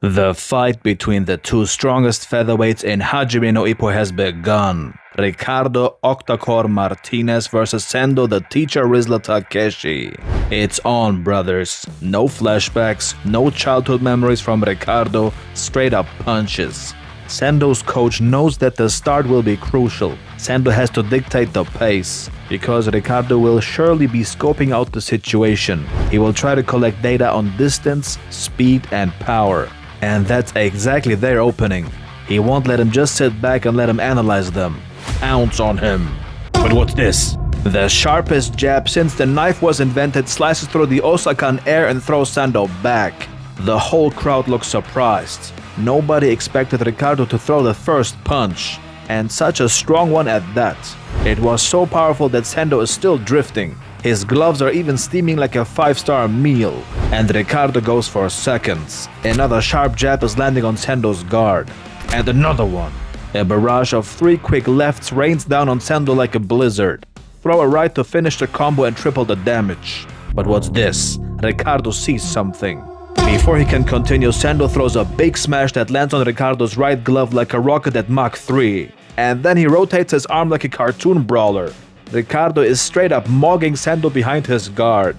The fight between the two strongest featherweights in Hajime no Ippo has begun. Ricardo Octacore Martinez versus Sendo the Teacher Rizla Takeshi. It's on, brothers. No flashbacks, no childhood memories from Ricardo, straight up punches. Sendo's coach knows that the start will be crucial. Sendo has to dictate the pace, because Ricardo will surely be scoping out the situation. He will try to collect data on distance, speed, and power. And that's exactly their opening. He won't let him just sit back and let him analyze them. Ounce on him. But what's this? The sharpest jab since the knife was invented slices through the Osakan air and throws Sendo back. The whole crowd looks surprised. Nobody expected Ricardo to throw the first punch, and such a strong one at that. It was so powerful that Sendo is still drifting. His gloves are even steaming like a 5-star meal, and Ricardo goes for seconds. Another sharp jab is landing on Sendo's guard, and another one. A barrage of 3 quick lefts rains down on Sendo like a blizzard. Throw a right to finish the combo and triple the damage. But what's this? Ricardo sees something. Before he can continue, Sendo throws a big smash that lands on Ricardo's right glove like a rocket at Mach 3. And then he rotates his arm like a cartoon brawler. Ricardo is straight up mogging Sendo behind his guard.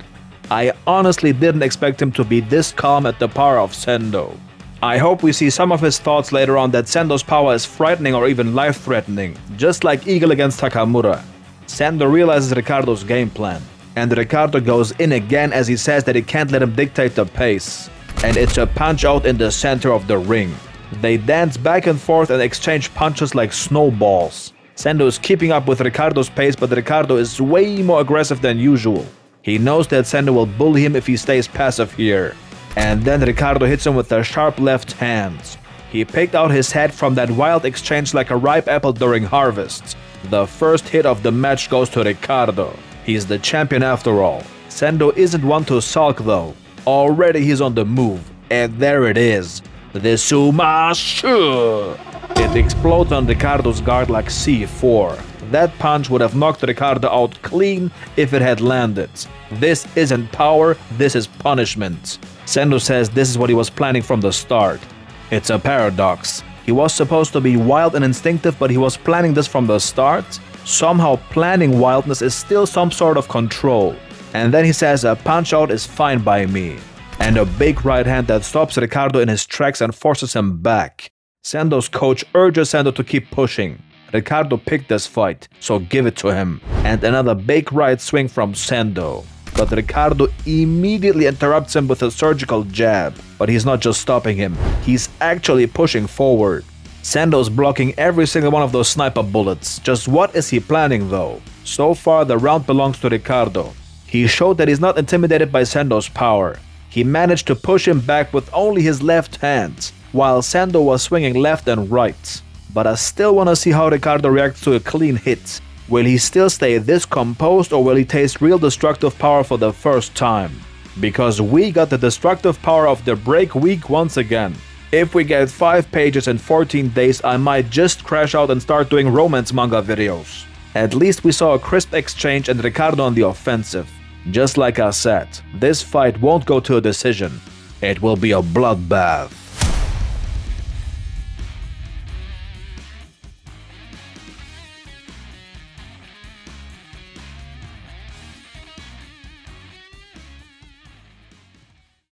I honestly didn't expect him to be this calm at the power of Sendo. I hope we see some of his thoughts later on that Sendo's power is frightening or even life-threatening, just like Eagle against Takamura. Sendo realizes Ricardo's game plan, and Ricardo goes in again as he says that he can't let him dictate the pace. And it's a punch out in the center of the ring. They dance back and forth and exchange punches like snowballs. Sendo is keeping up with Ricardo's pace, but Ricardo is way more aggressive than usual. He knows that Sendo will bully him if he stays passive here. And then Ricardo hits him with a sharp left hand. He picked out his head from that wild exchange like a ripe apple during harvest. The first hit of the match goes to Ricardo. He's the champion after all. Sendo isn't one to sulk though. Already he's on the move. And there it is. The Sumashu! It explodes on Ricardo's guard like C4. That punch would have knocked Ricardo out clean if it had landed. This isn't power, this is punishment. Sendo says this is what he was planning from the start. It's a paradox. He was supposed to be wild and instinctive, but he was planning this from the start. Somehow planning wildness is still some sort of control. And then he says a punch out is fine by me. And a big right hand that stops Ricardo in his tracks and forces him back. Sendo's coach urges Sendo to keep pushing. Ricardo picked this fight, so give it to him. And another big right swing from Sendo. But Ricardo immediately interrupts him with a surgical jab. But he's not just stopping him, he's actually pushing forward. Sendo's blocking every single one of those sniper bullets. Just what is he planning though? So far the round belongs to Ricardo. He showed that he's not intimidated by Sendo's power. He managed to push him back with only his left hand, while Sendo was swinging left and right. But I still want to see how Ricardo reacts to a clean hit. Will he still stay this composed, or will he taste real destructive power for the first time? Because we got the destructive power of the break week once again. If we get 5 pages in 14 days, I might just crash out and start doing romance manga videos. At least we saw a crisp exchange and Ricardo on the offensive. Just like I said, this fight won't go to a decision. It will be a bloodbath.